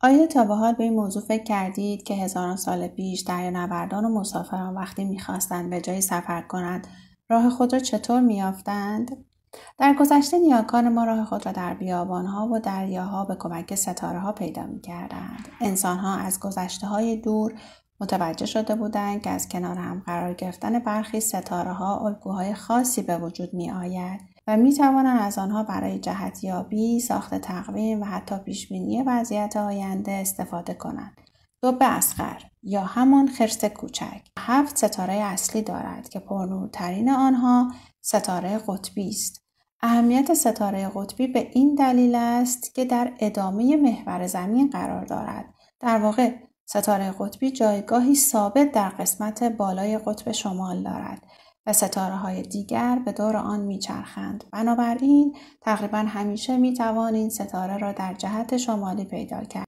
آیا تا به حال به این موضوع فکر کردید که هزاران سال پیش دریانوردان و مسافران وقتی می‌خواستند به جایی سفر کنند راه خود را چطور می‌یافتند؟ در گذشته نیاکان ما راه خود را در بیابان‌ها و دریاها به کمک ستاره‌ها پیدا می‌کردند. انسان‌ها از گذشته‌های دور متوجه شده بودند که از کنار هم قرار گرفتن برخی ستاره‌ها الگوهای خاصی به وجود می‌آید و می‌توانند از آنها برای جهتیابی، ساخت تقویم و حتی پیشبینی وضعیت آینده استفاده کنند. دب اصغر یا همان خرس کوچک 7 ستاره اصلی دارد که پرنورترین آنها ستاره قطبی است. اهمیت ستاره قطبی به این دلیل است که در ادامه محور زمین قرار دارد. در واقع ستاره قطبی جایگاهی ثابت در قسمت بالای قطب شمال دارد و ستاره‌های دیگر به دور آن میچرخند. بنابراین تقریباً همیشه میتوان این ستاره را در جهت شمالی پیدا کرد.